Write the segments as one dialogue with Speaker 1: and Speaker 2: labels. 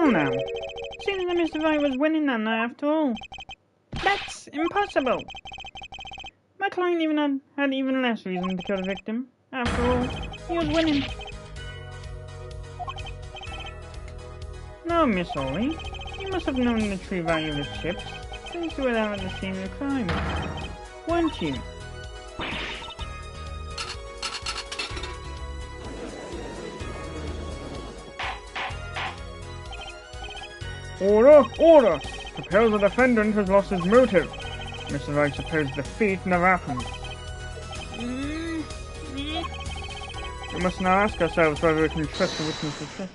Speaker 1: Well now, seems that Mr. Wright was winning that night after all. That's impossible! My client had even less reason to kill the victim. After all, he was winning. No, Miss Ollie. You must have known the true value of the chips since you were out at the scene of the crime. Weren't you?
Speaker 2: Order! Order! Suppose the defendant has lost his motive. Mr. Wright supposed the defeat never happened. We must now ask ourselves whether we can trust the witnesses.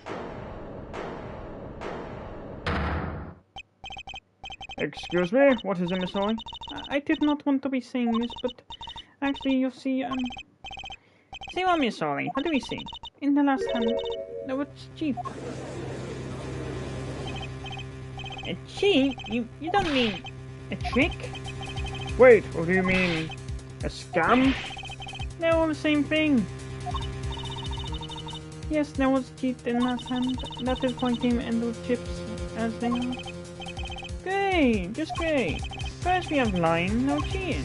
Speaker 2: Excuse me, what is it, Miss Ollie?
Speaker 1: I did not want to be saying this, but actually, you see, See what, Miss Ollie? What do we see? In the last hand, there was cheap. A cheat? You don't mean a trick?
Speaker 2: Wait, what do you mean? A scam?
Speaker 1: They're all the same thing. Yes, there was cheat in last hand. That is why game ended chips as they are. Great, just great. First we have lying, no cheating.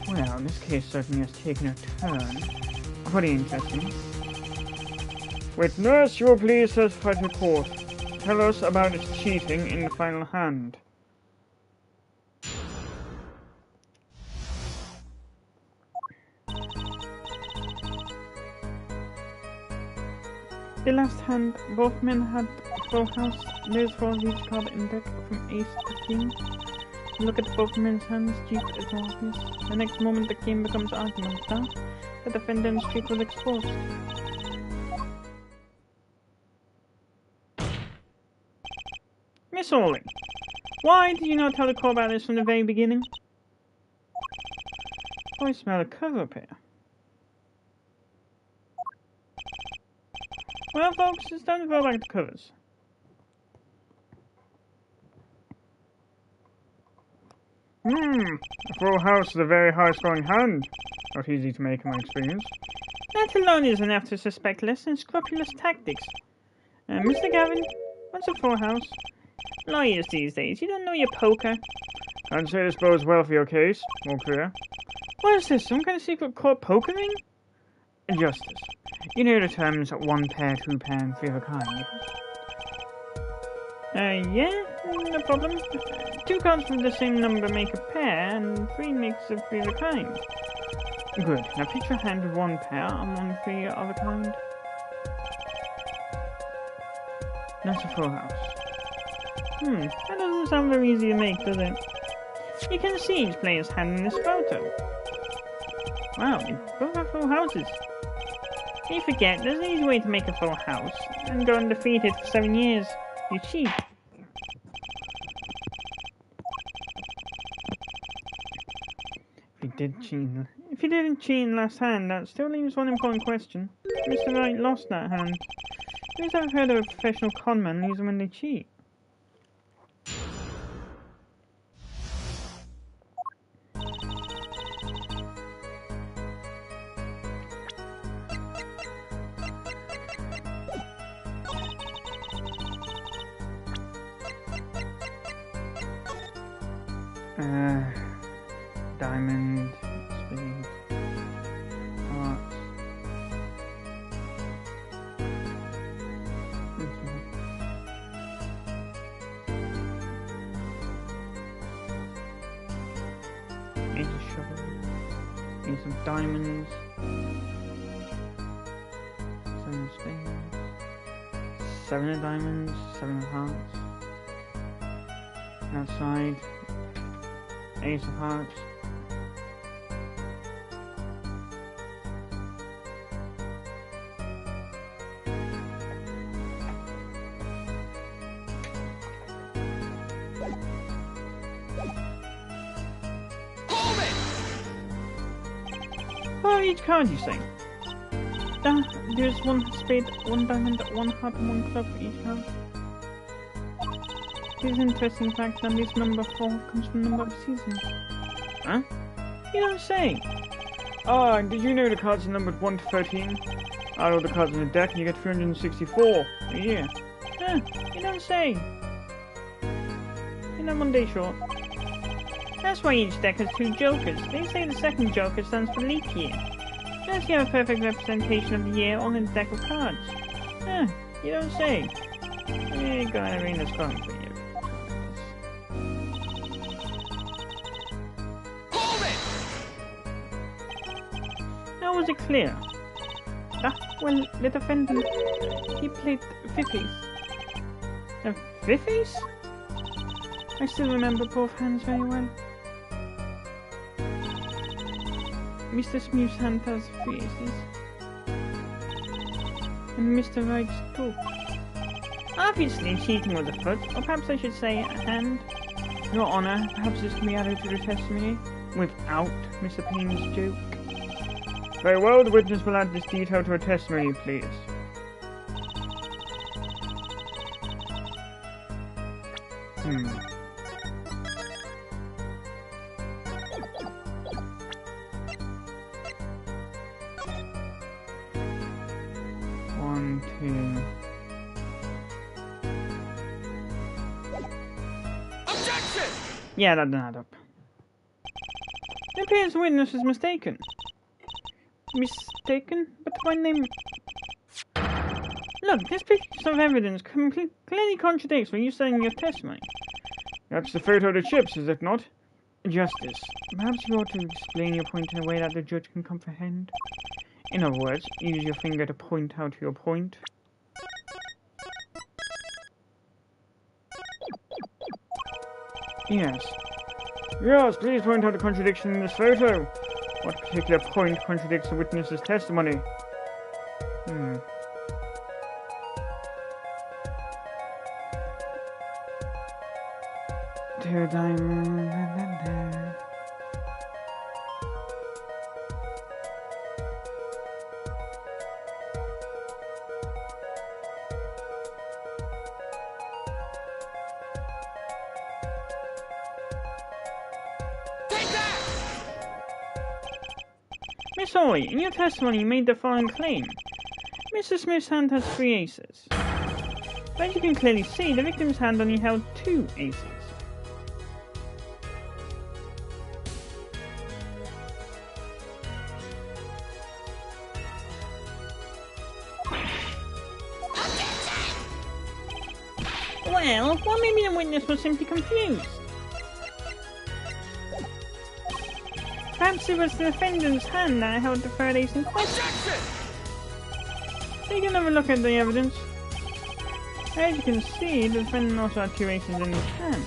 Speaker 2: Well, this case certainly has taken a turn. Pretty interesting. Witness, you will please testify to court. Tell us about its cheating in the final hand.
Speaker 1: The last hand, both men had full house. There's for each card in deck from ace to king. Look at both men's hands, cheat is obvious. The next moment the game becomes argument, huh? The defendant's cheat was exposed. Miss Ollie, why did you not tell the court about this from the very beginning? Oh, I smell a cover pair. Well, folks, it's time to go back to covers.
Speaker 2: A full house is a very high-scoring hand. Not easy to make in my experience.
Speaker 1: That alone is enough to suspect less than scrupulous tactics. Mr. Gavin, what's a full house? Lawyers these days, you don't know your poker.
Speaker 2: I'd say this bodes well for your case. More clear.
Speaker 1: What is this, some kind of secret court poker ring?
Speaker 2: Justice. You know the terms 1 pair, 2 pair, and 3 of a kind.
Speaker 1: Yeah, no problem. 2 cards with the same number make a pair, and 3 makes a 3 of a kind. Good. Now picture a hand with 1 pair and 1 3 of a kind. That's a full house. That doesn't sound very easy to make, does it? You can see each player's hand in this photo. Wow, they both have full houses. You forget, there's an easy way to make a full house and go undefeated for 7 years. You cheat. If he didn't cheat in last hand, that still leaves one important question. Mr. Wright lost that hand. Who's ever heard of a professional conman losing when they cheat?
Speaker 2: Diamond, spade, hearts. Ace of shovel, ace of diamonds, 7 of spades, 7 of diamonds, 7 of hearts. Outside, ace of hearts. Oh, each card you say. There's 1 spade, 1 diamond, 1 heart, and 1 club for each card. It is interesting fact that this number 4 comes from the number of seasons. Huh? You don't say. Ah, and did you know the cards are numbered 1 to 13? Add all the cards in the deck and you get 364 a year.
Speaker 1: Huh, you don't say. In a Monday short. That's why each deck has 2 jokers. They say the second joker stands for leap year. Does he have a perfect representation of the year on the deck of cards? Huh, you don't say. We're gonna bring this going for you.
Speaker 3: Hold it!
Speaker 1: How was it clear? Well, the defendant, he played fifties. The fifties? I still remember both hands very well. Mr. Smith's hand has 3 aces. And Mr. Wright's 2. Obviously, cheating was afoot, or perhaps I should say a hand. Your Honour, perhaps this can be added to the testimony without Mr. Payne's joke.
Speaker 2: Very well, the witness will add this detail to her testimony, please. One, two.
Speaker 3: Objection!
Speaker 1: Yeah, that didn't add up. It appears the witness is mistaken. Mistaken? But my name... Look, this piece of evidence clearly contradicts what you said in your testimony.
Speaker 2: That's the photo of the chips, is it not?
Speaker 1: Justice, perhaps you ought to explain your point in a way that the judge can comprehend. In other words, use your finger to point out your point.
Speaker 2: Yes. Yes, please point out the contradiction in this photo. What particular point contradicts the witness's testimony?
Speaker 1: Two diamonds. Miss Hoy, in your testimony you made the following claim. Mr. Smith's hand has 3 aces. But as you can clearly see, the victim's hand only held 2 aces. Well, or maybe the witness was simply confused. Perhaps it was the defendant's hand that held the 3rd ace in question. Take another look at the evidence. As you can see, the defendant also had 2 aces in his hand.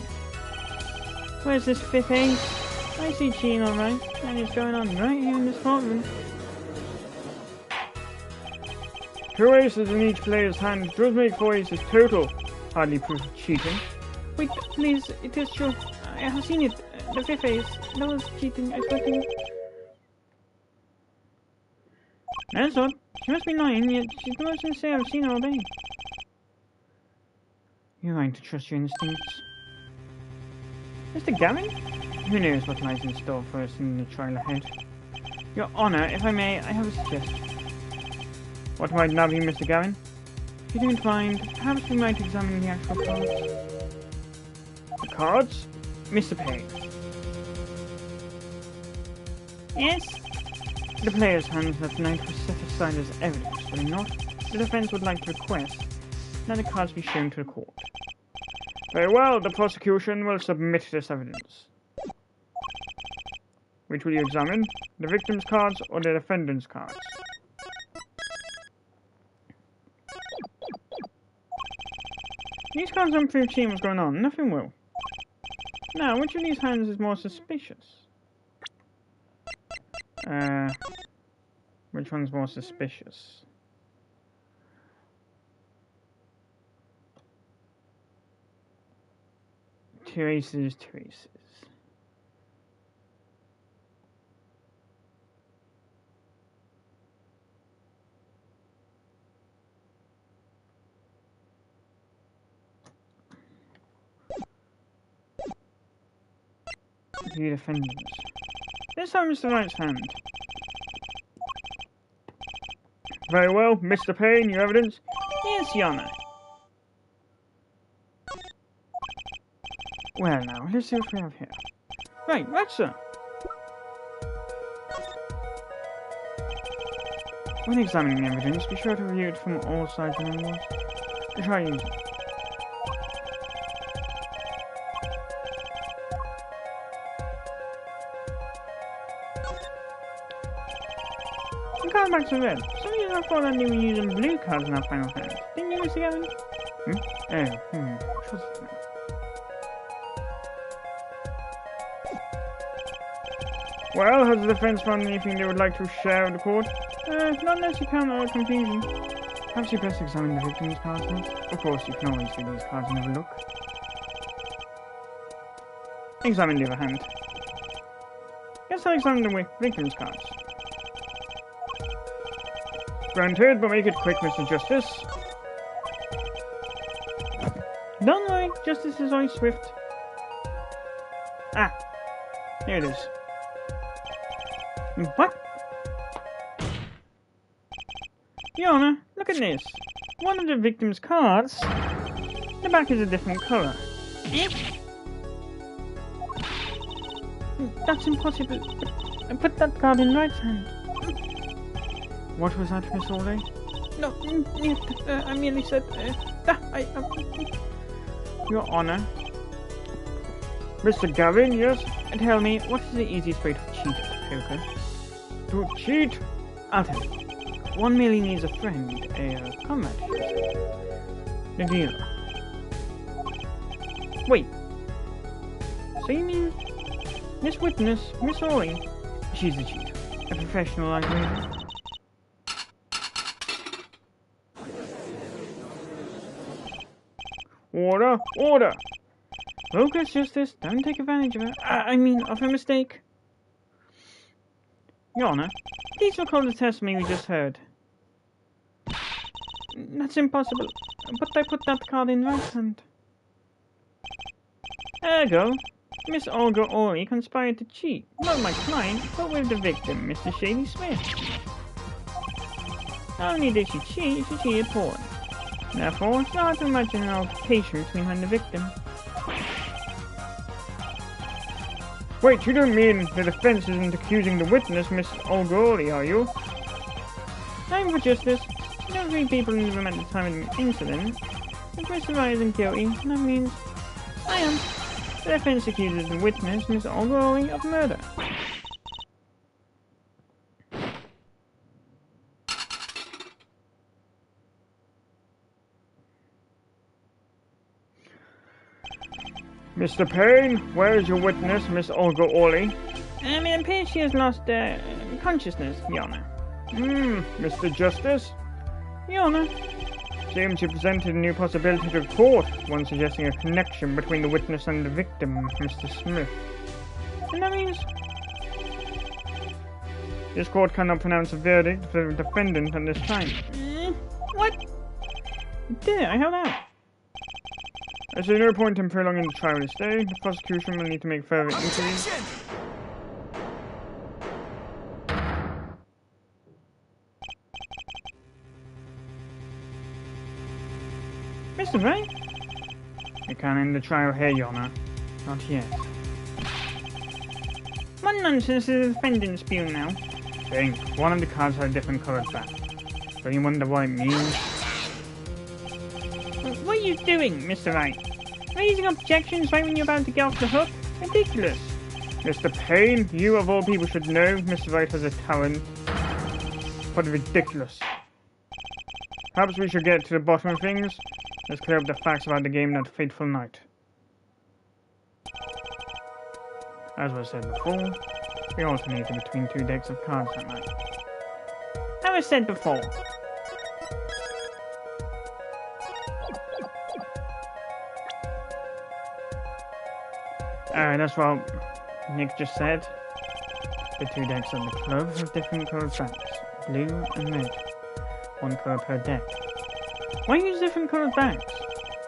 Speaker 1: Where's this 5th ace? I see cheating alright, and it's going on right here in this courtroom.
Speaker 2: 2 aces in each player's hand does make 4 aces total. Hardly proof of cheating.
Speaker 1: Wait, please, it is true. I have seen it. The 5th ace. That was cheating, I fucking... That's odd. She must be lying, yet she doesn't say I've seen her all day. You're right to trust your instincts. Mr. Gavin? Who knows what lies in store for us in the trial ahead? Your Honour, if I may, I have a suggestion.
Speaker 2: What might now be, Mr. Gavin?
Speaker 1: If you don't mind, perhaps we might examine the actual cards.
Speaker 2: The cards?
Speaker 1: Mr. Payne. Yes? The player's hands that tonight was set aside as evidence, will not? The defense would like to request that the cards be shown to the court.
Speaker 2: Very well, the prosecution will submit this evidence. Which will you examine? The victim's cards or the defendant's cards?
Speaker 1: These cards don't prove cheating what's going on. Nothing will. Now, which of these hands is more suspicious?
Speaker 2: Which one's more suspicious?
Speaker 1: Two aces, 2 aces. The defendants. This time Mr. Wright's hand.
Speaker 2: Very well, Mr. Payne, your evidence?
Speaker 1: Yes, Your Honour. Well now, let's see what we have here. Right, sir. When examining evidence, be sure to review it from all sides and angles. Try using it. The card backs are red. Some reason I thought that they were using blue cards in our final hand. Didn't you, Mr. Gavin? Trust me. Well, has the defense found anything they would like to share with the court? Not unless you count our confusion. Perhaps you best examine the victim's cards next. Of course, you can always read these cards and have a look. Examine the other hand. Yes, I'll examine the victim's cards. Granted, but make it quick, Mr. Justice. Don't worry, Justice is always swift. Ah, here it is. What? Your Honor, look at this. One of the victim's cards, the back is a different colour. That's impossible. Put that card in right hand. What was that, Miss Orley? No, I merely said, Your Honor. Mr. Gavin, yes? Tell me, what is the easiest way to cheat at poker? To cheat? I'll tell you. One merely needs a friend, a comrade, the dealer. Wait. So you mean this witness, Miss Orley, she's a cheater, a professional like me? Order! Order! Focus, Justice. Don't take advantage of her. Of her mistake. Your Honor, please recall the testimony we just heard. That's impossible. But I put that card in right hand. Ergo, Miss Olga Orley conspired to cheat. Not my client, but with the victim, Mr. Shady Smith. Not only did she cheat, she cheated porn. Therefore, it's hard to imagine an altercation between her and the victim. Wait, you don't mean the defense isn't accusing the witness, Miss Olga Orley, are you? Time for justice. No 3 people in the room at the time of the incident. If Mr. Wright isn't guilty, that means I am. The defense accuses the witness, Miss Olga Orley, of murder. Mr. Payne, where is your witness, Miss Olga Orley? It appears she has lost consciousness, Your Honor. Mr. Justice? Your Honor. Seems you presented a new possibility to the court, one suggesting a connection between the witness and the victim, Mr. Smith. And that means this court cannot pronounce a verdict for the defendant at this time. What? There, I held out. I see no point in prolonging the trial this day. The prosecution will need to make further inquiries. Mr. Wright? You can't end the trial here, Your Honor. Not yet. What nonsense is the defendant's spewing now? Think. One of the cards had a different coloured back. Don't you wonder what it means? What are you doing, Mr. Wright? Raising objections right when you're about to get off the hook? Ridiculous. Mr. Payne, you of all people should know Mr. Wright has a talent. But ridiculous. Perhaps we should get to the bottom of things. Let's clear up the facts about the game that fateful night. As was said before, we alternated between 2 decks of cards that night. As was said before. That's what Nick just said. The 2 decks of the club have different coloured backs, blue and red. 1 colour per deck. Why use different coloured backs?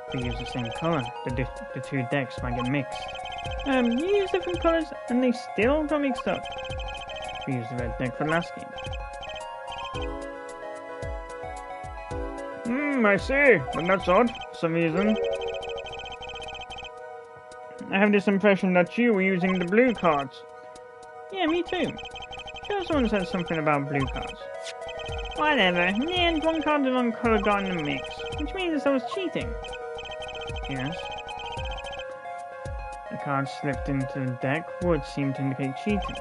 Speaker 1: If we use the same colour, the 2 decks might get mixed. You use different colours and they still got mixed up. We use the red deck for the last game. I see, but that's odd for some reason. I have this impression that you were using the blue cards. Yeah, me too. Sure, someone said something about blue cards. Whatever. In the end, one card and one colour got in the mix, which means I was cheating. Yes. The card slipped into the deck would seem to indicate cheating.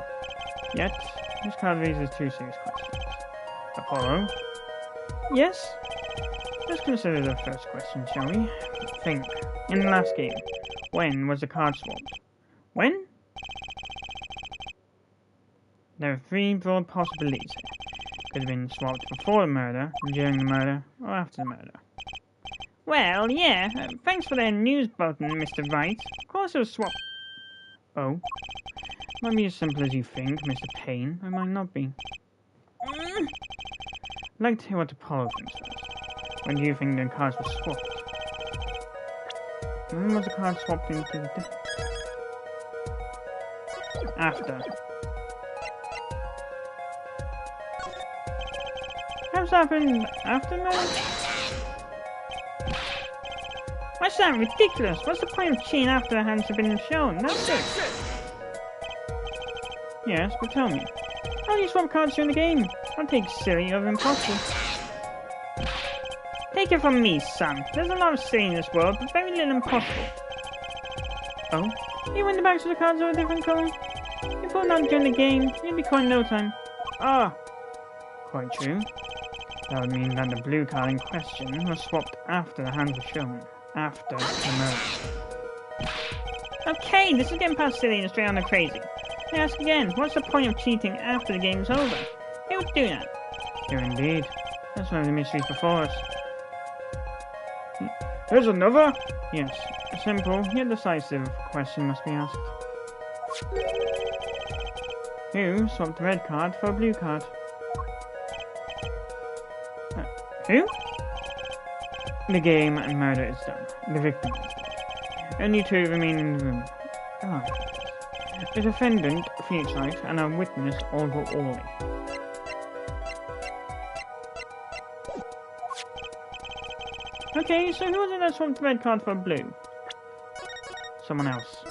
Speaker 1: Yet, this card raises two serious questions. Apollo? Yes? Let's consider the first question, shall we? Think. In the last game, when was the card swapped? When? There are three broad possibilities here. Could have been swapped before the murder, during the murder, or after the murder. Well, yeah. Thanks for the news button, Mr. Wright. Of course it was swapped. Oh. Might be as simple as you think, Mr. Payne. It might not be. I'd like to hear what Apollo thinks first. When do you think the cards were swapped? When was the card swapped into the deck? After. How's that happened after murder? What's that? Ridiculous! What's the point of cheating after the hands have been shown? That's it! Yes, but tell me. How do you swap cards during the game? I'll take silly or impossible. Take it from me, son. There's a lot of silly in this world, but very little impossible. Oh? You went back to the cards of a different colour? You put them out during the game, you'd be caught in no time. Ah! Quite true. That would mean that the blue card in question was swapped after the hands were shown. After the murder. Okay, this is getting past silly and straight on the crazy. I ask again, what's the point of cheating after the game's over? Who would do that? Here indeed. That's one of the mysteries before us. There's another? Yes. A simple, yet decisive question must be asked. Who swapped the red card for a blue card? Who? The game and murder is done. The victim is dead. Only two remain in the room. Ah. The defendant, Phoenix Wright, and a witness, Olga Orley. Okay, so who was it that swapped the red card for blue? Someone else.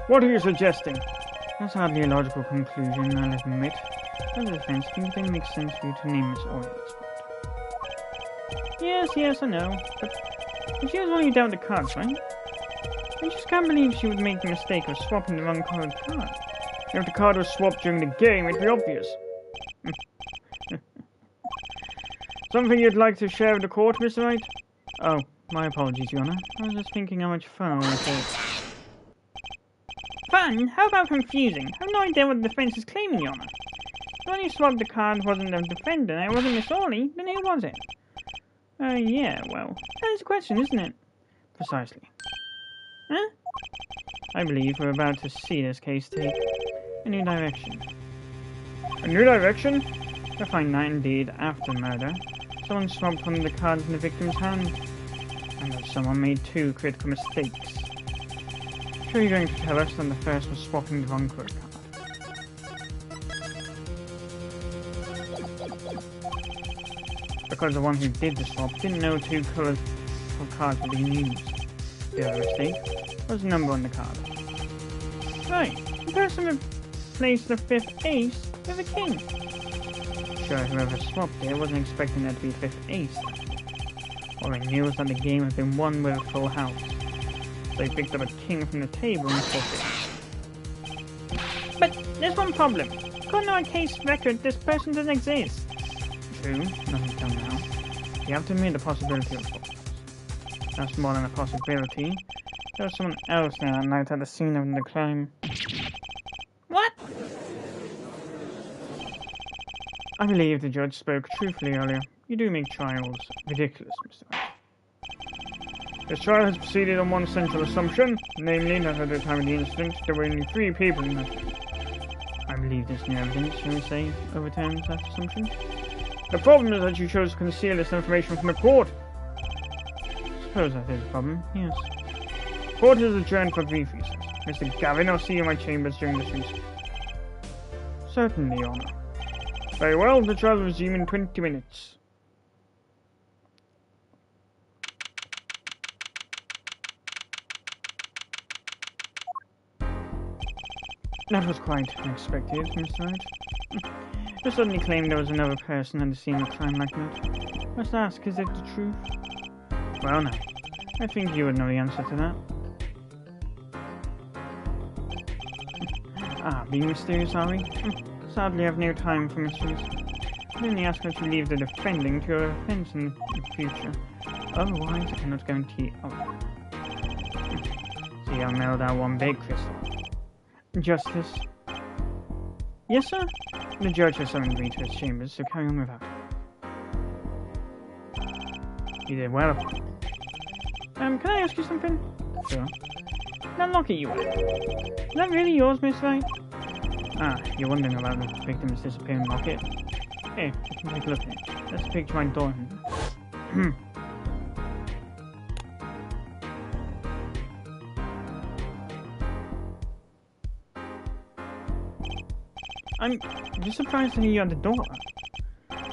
Speaker 1: What are you suggesting? That's hardly a logical conclusion, I'll admit. As a defense, I think it didn't make sense for you to name Miss Orley at this point. Yes, I know. But she was the one who dealt the cards, right? I just can't believe she would make the mistake of swapping the wrong colored card. If the card was swapped during the game, it'd be obvious. Something you'd like to share with the court, Mr. Wright? Oh, my apologies, Your Honor. I was just thinking how much fun I would have. Fun? How about confusing? I have no idea what the defense is claiming, Your Honor. The one who swapped the card wasn't the defendant, and it wasn't Miss Orley, then who was it? Yeah, well, that is the question, isn't it? Precisely. Huh? I believe we're about to see this case take a new direction. A new direction? I find that indeed, after murder, someone swapped one of the cards in the victim's hand, and that someone made two critical mistakes. Sure you're going to tell us that the first was swapping the wrong colored card? Because the one who did the swap didn't know two colored cards were being used. The other mistake was the number on the card. Right, the person replaced the fifth ace with a king. Sure, whoever swapped it wasn't expecting there to be a fifth ace. All they knew was that the game had been won with a full house. So they picked up a king from the table and swapped it. But there's one problem. According to our case record, this person doesn't exist. True, nothing's done now. You have to admit the possibility of swap. That's more than a possibility. There was someone else there that night at the scene of the crime. What? I believe the judge spoke truthfully earlier. You do make trials ridiculous, Mr. Wright. This trial has proceeded on one central assumption, namely that at the time of the incident there were only 3 people in the... I believe this new evidence, shall we say, overturns that assumption. The problem is that you chose to conceal this information from the court. Suppose that is a problem, yes. Court is adjourned for brief recess. Mr. Gavin, I'll see you in my chambers during this recess. Certainly, Your Honor. Very well, the trial will resume in 20 minutes. That was quite unexpected, Mr. Wright. You suddenly claimed there was another person at the scene of a crime like that. Must ask, is it the truth? Well, now, I think you would know the answer to that. Being mysterious, are we? Sadly, I have no time for mysteries. I only ask that you leave the defending to your defense in the future. Otherwise, I cannot guarantee. See, I mailed out one big crystal. Justice. Yes, sir? The judge has summoned me to his chambers, so carry on without it. You did well. Can I ask you something? Sure. That locket you wear. Is that really yours, Miss Wright? You're wondering about the victim's disappearing locket? Here, you can take a look at it. That's a picture of my door. I'm just surprised to hear you at the door.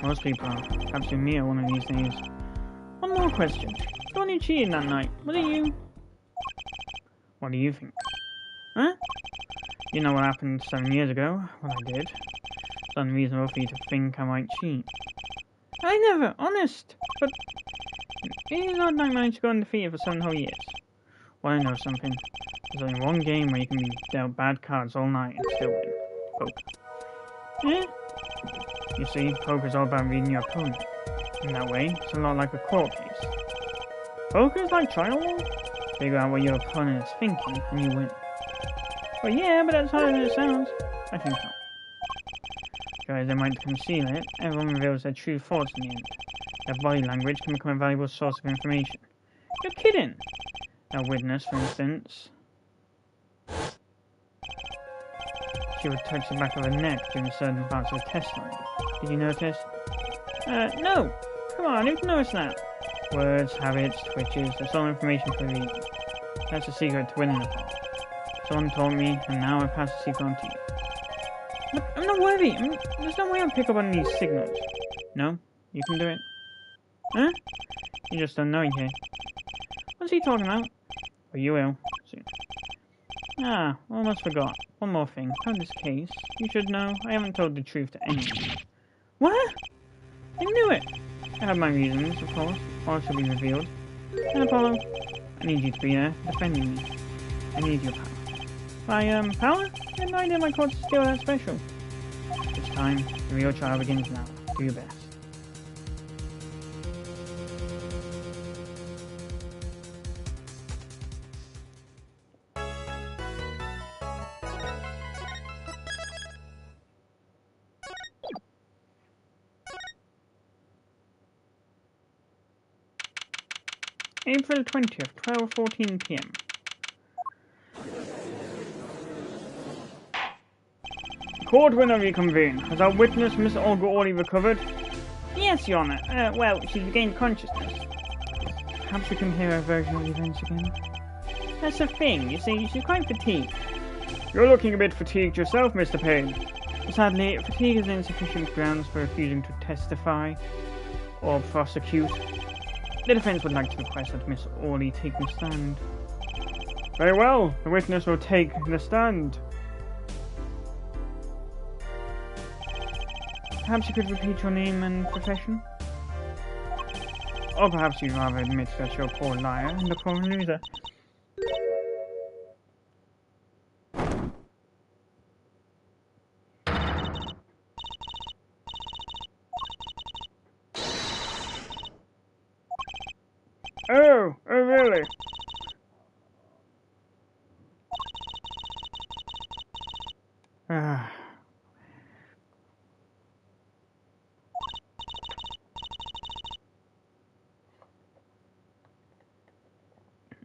Speaker 1: Most people are. Perhaps you'll meet one of these days. One more question. The one who cheated that night, was it you? What do you think? Huh? You know what happened 7 years ago? Well, I did. It's unreasonable for you to think I might cheat. I never, honest. But you know I managed to go undefeated for 7 whole years. Want to know something? There's only one game where you can be dealt bad cards all night and still win. Poker. Eh? You see, poker's all about reading your opponent. In that way, it's a lot like a court case. Poker's like trial law. Figure out what your opponent is thinking, and you win. Well, yeah, but that's harder than it sounds. I think so. Guys, they might conceal it. Everyone reveals their true thoughts in the end. Their body language can become a valuable source of information. You're kidding! A witness, for instance. She would touch the back of her neck during certain parts of the testimony. Did you notice? No! Come on, who'd notice that? Words, habits, twitches, that's all information for a reason. That's the secret to winning the fight. Someone told me, and now I pass the secret on to you. Look, I'm not worthy. There's no way I'll pick up on these signals. No? You can do it. Huh? You just don't know it yet. What's he talking about? Well, you will, soon. Almost forgot. One more thing. About this case, you should know I haven't told the truth to anyone. What? I knew it! I have my reasons, of course. All shall be revealed. And Apollo, I need you to be there, defending me. I need your power. My, power? I had no idea my court's still that special. It's time. The real trial begins now. Do your best. April 20th, 12:14 p.m. Court will now reconvene. Has our witness, Miss Olga Orley, recovered? Yes, Your Honor. Well, she's regained consciousness. Perhaps we can hear her version of the events again. That's the thing, you see, she's quite fatigued. You're looking a bit fatigued yourself, Mr. Payne. Sadly, fatigue is insufficient grounds for refusing to testify or prosecute. The defense would like to request that Miss Orley take the stand. Very well, the witness will take the stand. Perhaps you could repeat your name and profession? Or perhaps you'd rather admit that you're a poor liar and a poor loser. Oh, really?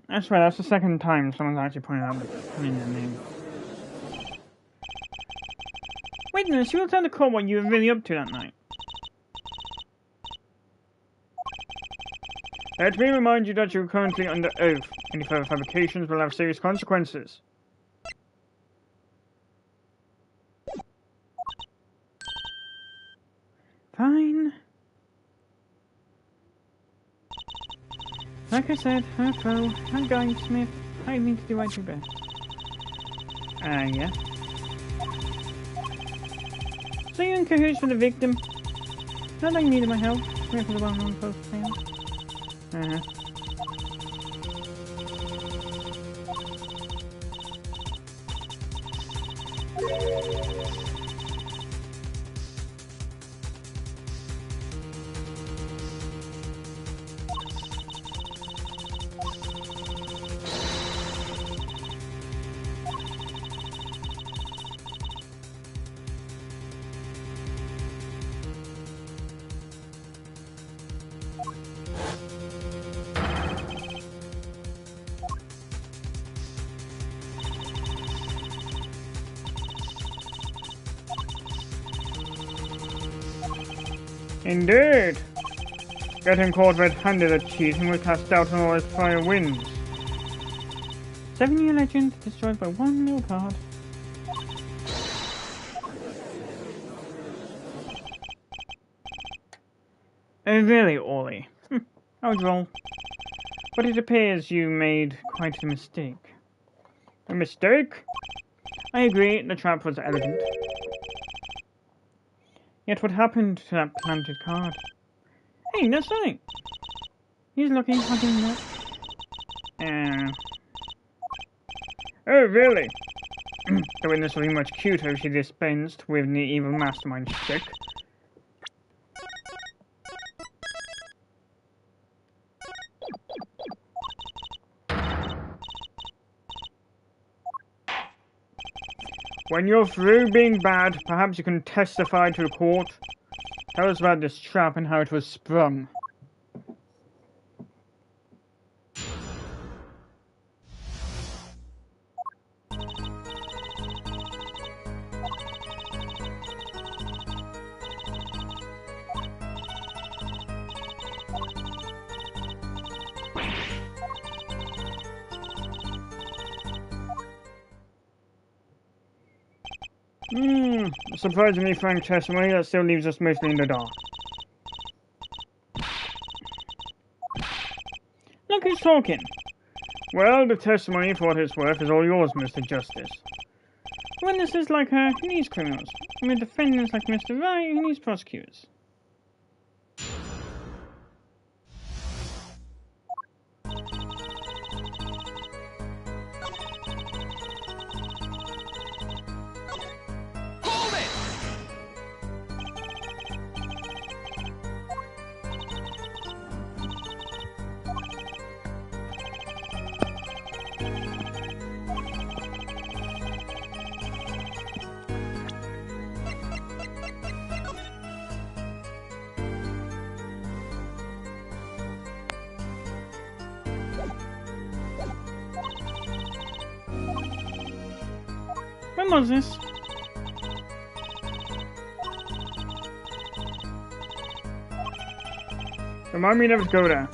Speaker 1: That's right, that's the second time someone's actually pointed out putting their name. Witness, you will tell the court what you were really up to that night. Let me remind you that you are currently under oath. Any further fabrications will have serious consequences. Fine. Like I said, her foe, her guy, Smith, I need to do what I do best. Yeah. So you're in cahoots with the victim? Not like needed my help. Smith is a well-known post fan. Uh-huh. Indeed! Getting caught red-handed at cheating will cast doubt on all his prior wins. 7-year legend destroyed by one little card. Really, Ollie. I would roll. But it appears you made quite a mistake. A mistake? I agree, the trap was elegant. Yet what happened to that planted card? Hey, no sign! He's looking, hugging that. Oh, really? The witness will be much cuter if she dispensed with the evil mastermind shtick. When you're through being bad, perhaps you can testify to the court. Tell us about this trap and how it was sprung. Surprisingly frank testimony that still leaves us mostly in the dark. Look who's talking. Well, the testimony, for what it's worth, is all yours, Mr. Justice. Witnesses like her, who needs criminals? And with defendants like Mr. Wright, who needs prosecutors? When was this? Remind me never to go there.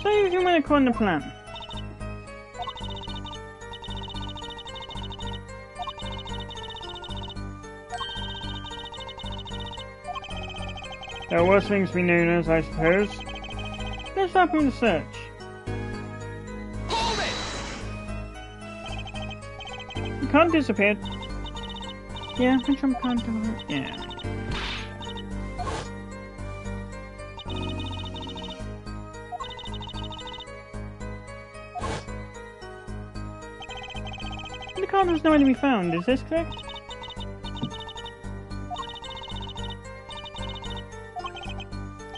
Speaker 1: So you can win according to plan. There are worse things to be known as, I suppose. Let's open the search.
Speaker 3: Hold it!
Speaker 1: You can't disappear. Yeah, I Trump can't do it. Yeah. The card was nowhere to be found, is this correct?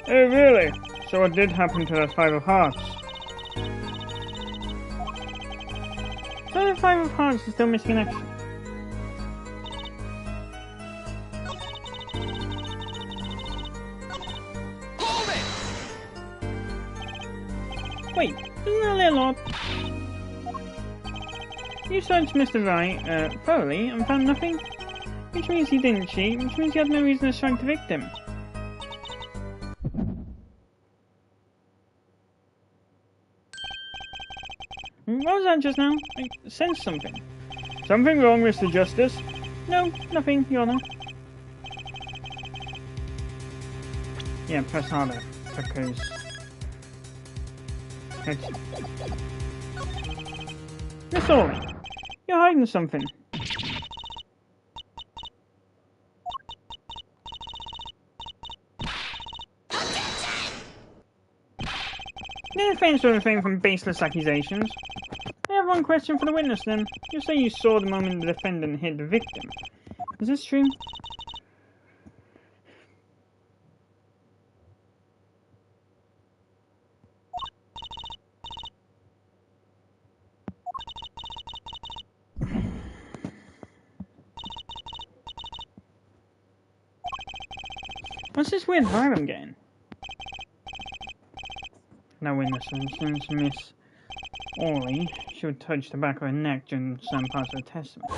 Speaker 1: Oh really? So what did happen to that Five of Hearts? So the Five of Hearts is still missing in action. a little odd. You searched Mr. Wright thoroughly and found nothing? Which means he didn't cheat, which means he had no reason to strike the victim. What was that just now? I sensed something. Something wrong, Mr. Justice? No, nothing, Your Honor. Yeah, press harder, because... Miss Orley, you're hiding something. No offense to refrain from baseless accusations. I have one question for the witness then. You say you saw the moment the defendant hit the victim. Is this true? What's this weird vibe I'm getting? No witness, since Miss Orley, she would touch the back of her neck during some parts of the testimony.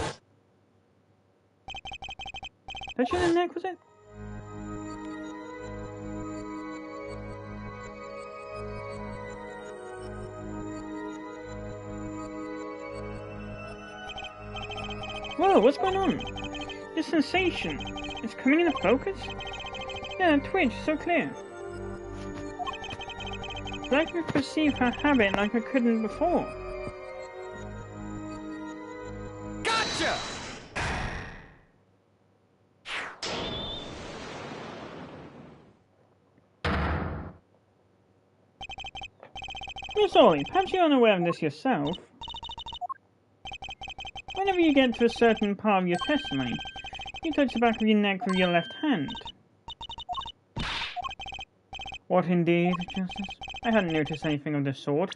Speaker 1: Touching the neck, was it? Whoa, what's going on? This sensation, it's coming into focus? Yeah, twitch, so clear. I could perceive her habit like I couldn't before.
Speaker 3: Gotcha!
Speaker 1: Miss Orley, perhaps you're unaware of this yourself. Whenever you get to a certain part of your testimony, you touch the back of your neck with your left hand. What indeed, Justice? I hadn't noticed anything of the sort.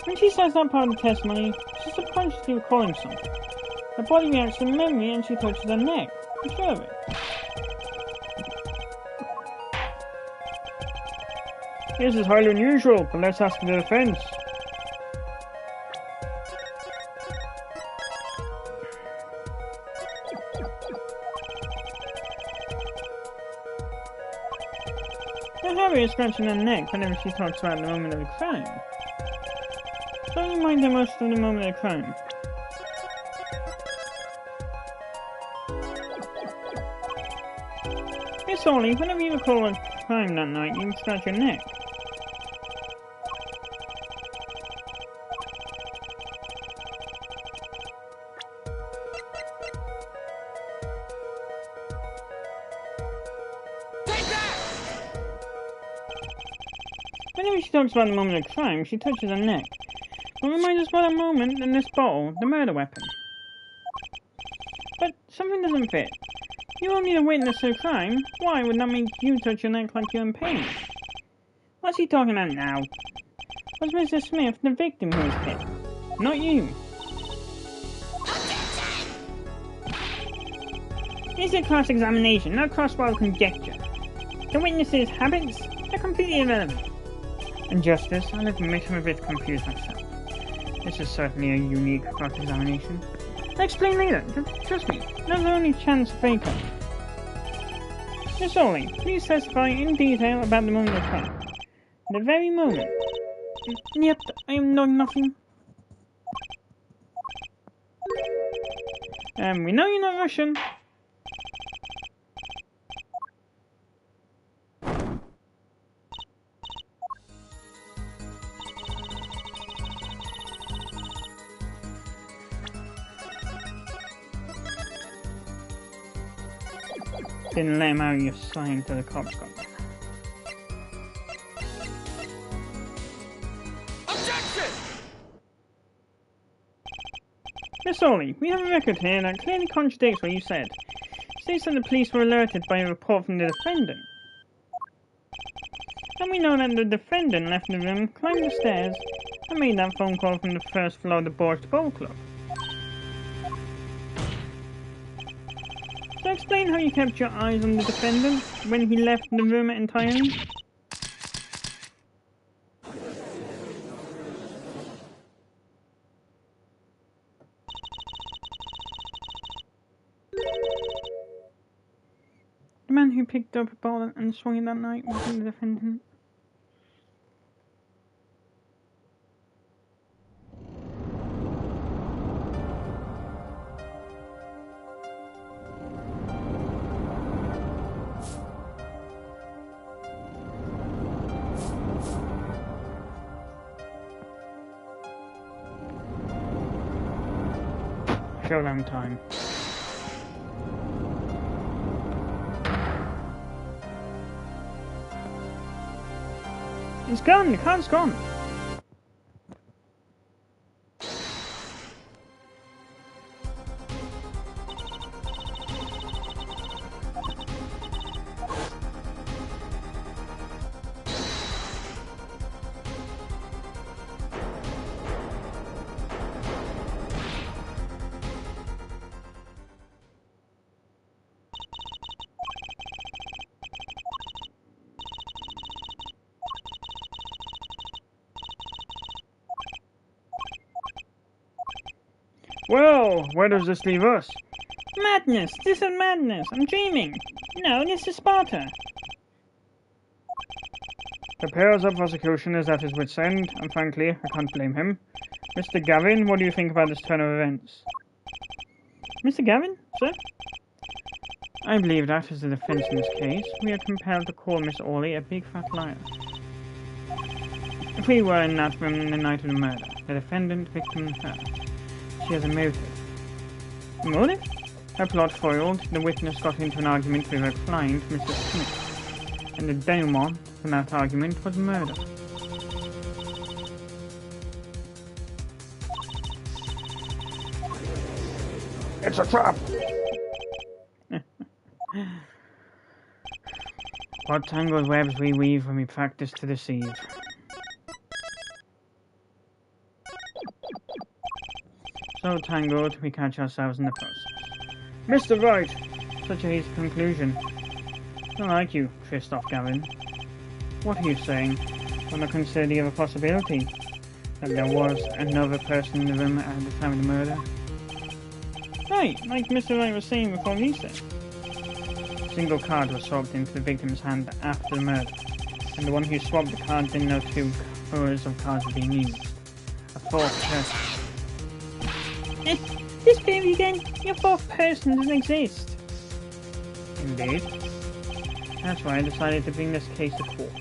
Speaker 1: When she says that part of the testimony, she's subconsciously recalling something. Her body reacts to memory and she touches her neck. I'm sure of it. This is highly unusual, but let's ask the defense. Harry is scratching her neck whenever she talks about the moment of the crime. So you mind her most of the moment of the crime. Miss Orley, whenever you recall a crime that night, you scratch your neck. Whenever she talks about the moment of crime, she touches her neck. But remind us about a moment in this bottle, the murder weapon. But something doesn't fit. You only a witness to a crime. Why would that make you touch your neck like you're in pain? What's he talking about now? Was Mr. Smith the victim who was hit? Not you. This is a cross-examination, not cross-wild conjecture. The witness's habits are completely irrelevant. And Justice, I'll admit I'm a bit confused myself. This is certainly a unique cross-examination. I'll explain later, trust me, that's the only chance of fake out. Miss Orley, please testify in detail about the moment of crime. The very moment. Yep, I am knowing nothing. We know you're not Russian. Didn't let him out of your sight until the cops got there.
Speaker 3: Objection!
Speaker 1: Miss Orley, we have a record here that clearly contradicts what you said. It states that the police were alerted by a report from the defendant. And we know that the defendant left the room, climbed the stairs, and made that phone call from the first floor of the Borch Bowl Club. So explain how you kept your eyes on the defendant when he left the room entirely? The man who picked up a ball and swung it that night wasn't the defendant. Showdown time. It's gone, the card's gone. Well, where does this leave us? Madness! This is madness! I'm dreaming! No, this is Sparta! The Pair's of prosecution is at his wit's end, and frankly, I can't blame him. Mr. Gavin, what do you think about this turn of events? Mr. Gavin, sir? I believe that is the defense in this case. We are compelled to call Miss Orley a big fat liar. If we were in that room the night of the murder, the defendant, victim, her. She has a motive. A motive? Her plot foiled, the witness got into an argument with her client, Mr. Smith, and the denouement for that argument was murder. It's a trap! What tangled webs we weave when we practice to deceive. So tangled, we catch ourselves in the process. Mr. Wright! Such a hasty conclusion. I like you, Christoph Gavin. What are you saying? When I consider the other possibility, that there was another person in the room at the time of the murder? Right, like Mr. Wright was saying before Lisa. A single card was swapped into the victim's hand after the murder, and the one who swapped the card didn't know two colors of cards were being used. A fourth person. This baby again? Your fourth person doesn't exist. Indeed. That's why I decided to bring this case to court.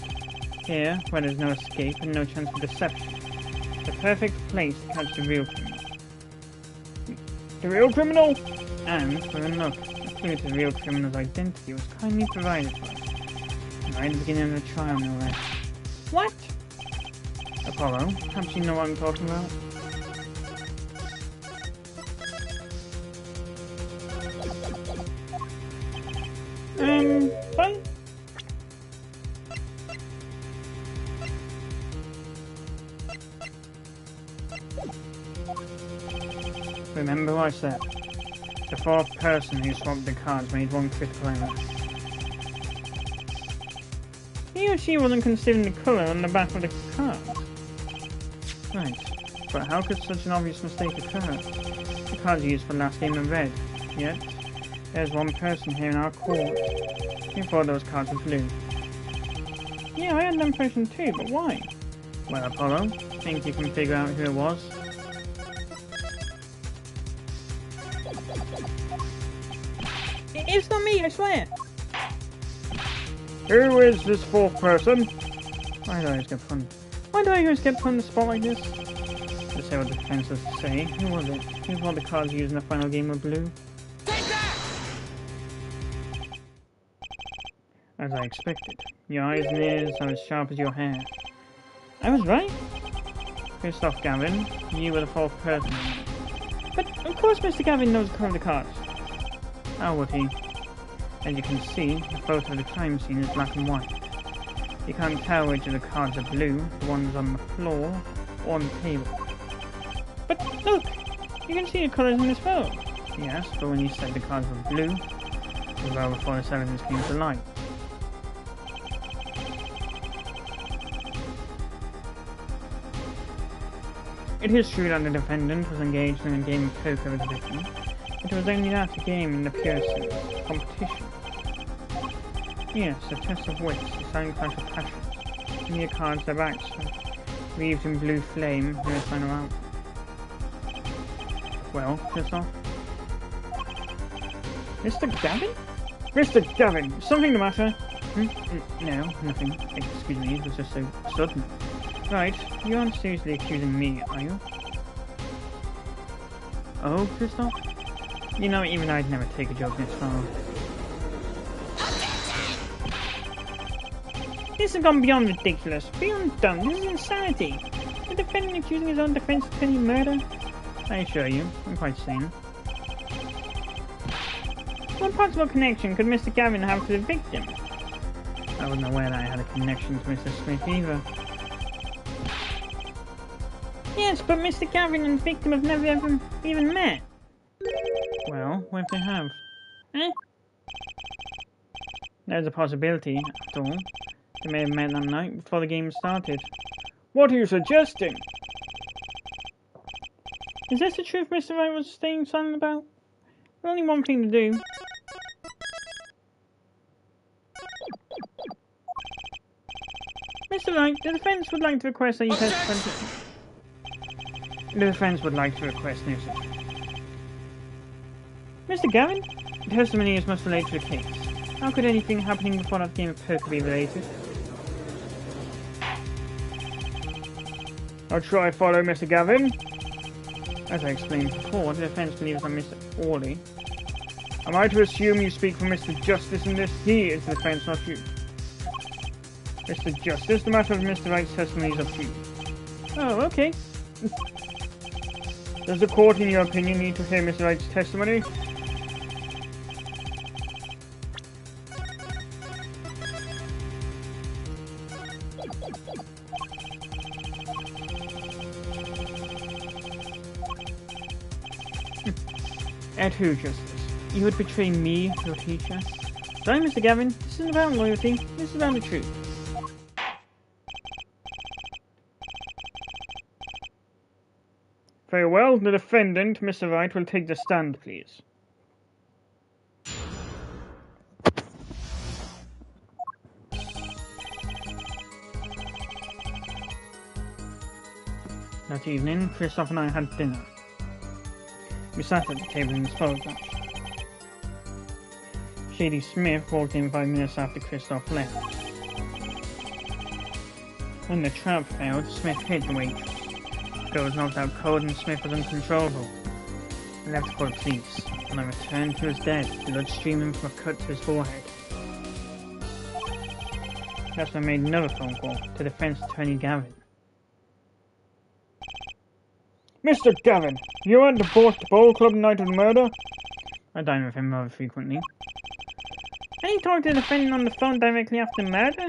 Speaker 1: Here, where there's no escape and no chance for deception. The perfect place to catch the real criminal. The real criminal? And, for a look, a clue to the real criminal's identity was kindly provided for us. Right at the beginning of the trial, no less. What? Apollo, perhaps you know what I'm talking about? Fine. Remember what I said. The fourth person who swapped the cards made one critical error. He or she wasn't considering the colour on the back of the card. Right, but how could such an obvious mistake occur? The cards are used for last game of red, yet there's one person here in our court who thought those cards were blue. Yeah, I had that impression too, but why? Well, Apollo, think you can figure out who it was? It's not me, I swear! Who is this fourth person? Why do I always get put on the spot like this? To say what the defense has to say, who was it? Who thought the cards used in the final game were blue? As I expected. Your eyes and ears are as sharp as your hair. I was right? Christoph Gavin, you were the fourth person. But of course Mr. Gavin knows the color of the cards. How would he? As you can see, the photo of the crime scene is black and white. You can't tell which of the cards are blue, the ones on the floor, or on the table. But look! You can see the colours in this photo. Yes, but when you said the cards were blue, well before this evidence came to light. It is true that the defendant was engaged in a game of poker with the victim. It was only that game in the pure sense, competition. Yes, a test of wits, a silent clash of passions. Mere cards their backs, wreathed in blue flame, no sign of out. Well, Kristoff? Mr. Gavin? Mr. Gavin, is something the matter? No, nothing. Excuse me, it was just so sudden. Right, you aren't seriously accusing me, are you? Oh, Kristoff? You know, even I'd never take a joke this far. This has gone beyond ridiculous, beyond dumb. This is insanity. The defendant accusing his own defense of committing murder? I assure you, I'm quite sane. What possible connection could Mr. Gavin have to the victim? I wasn't aware that I had a connection to Mr. Smith either. Yes, but Mr. Gavin and the victim have never ever even met. Well, what if they have? Eh? There's a possibility, after all. They may have met that night before the game started. What are you suggesting? Is this the truth Mr. Wright was staying silent about? There's only one thing to do. Mr. Wright, the defense would like to request that you testify. The defense would like to request no such. Mr. Gavin, the testimony is must relate to the case. How could anything happening before that game of poker be related? I'll try follow Mr. Gavin. As I explained before, the defense believes that Mr. Orley. Am I to assume you speak for Mr. Justice in this? He is the defense, not you. Mr. Justice, the matter of Mr. Wright's testimony is up to you. Oh, okay. Does the court, in your opinion, need to hear Mr. Wright's testimony? At who, Justice? You would betray me, your teacher? Sorry, Mr. Gavin. This isn't about loyalty. This is about the truth. Very well. The defendant, Mr. Wright, will take the stand, please. That evening, Kristoff and I had dinner. We sat at the table and spoke. Shady Smith walked in 5 minutes after Kristoff left. When the trap failed, Smith hit the waitress. Joe was knocked out cold and Smith was uncontrollable. I left to call the police. When I returned, he was dead, blood streaming from a cut to his forehead. That's when I made another phone call to defense attorney Gavin. Mr. Gavin, you went to Boston Bowl Club the night of the murder? I dine with him rather frequently. And you talked to the defendant on the phone directly after the murder?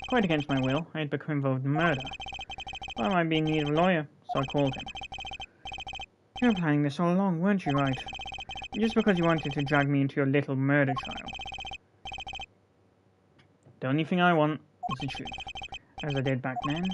Speaker 1: Quite against my will, I had become involved in the murder. Well, I might be in need of a lawyer, so I called him. You were planning this all along, weren't you, Wright? Just because you wanted to drag me into your little murder trial. The only thing I want is the truth, as I did back then.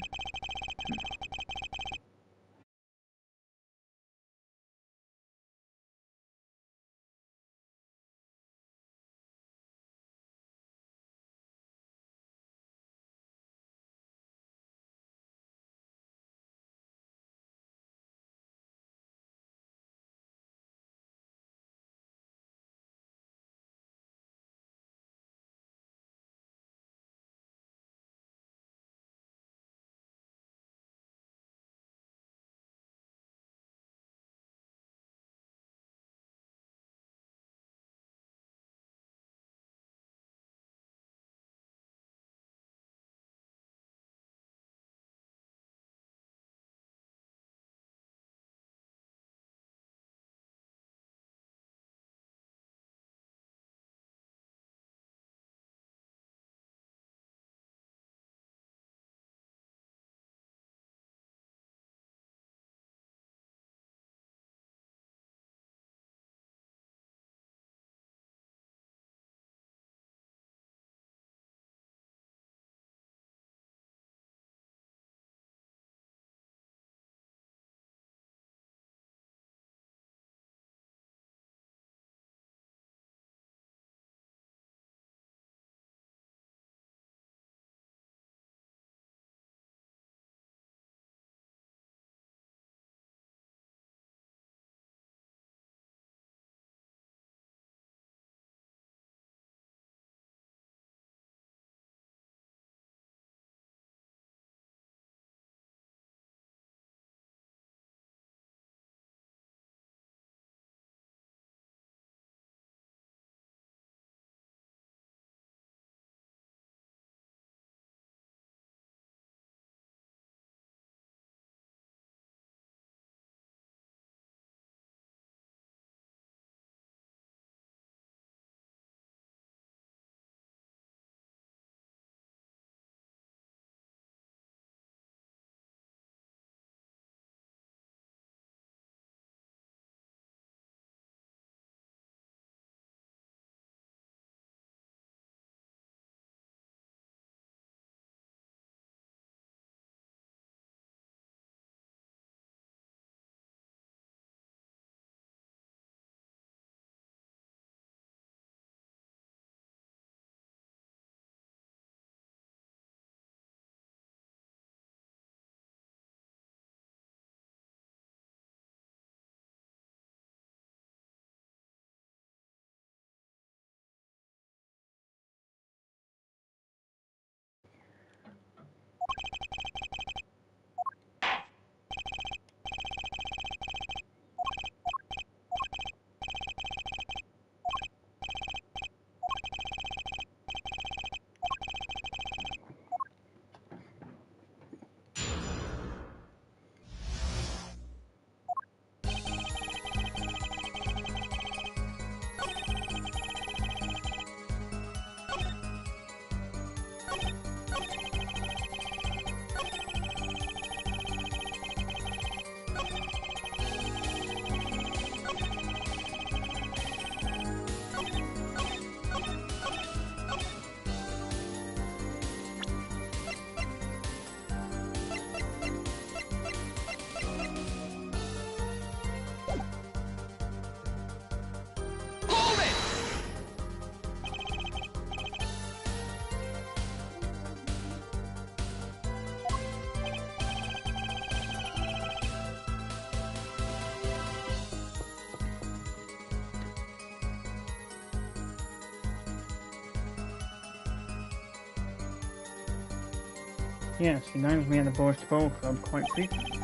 Speaker 1: Yes, he dines me at the Boys to Bowl Club quite frequently.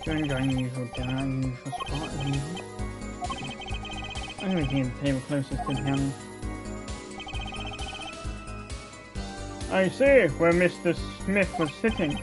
Speaker 1: You're enjoying the usual dinner and the usual spot as usual. I'm going to be at the table closest to the piano. I see where Mr. Smith was sitting.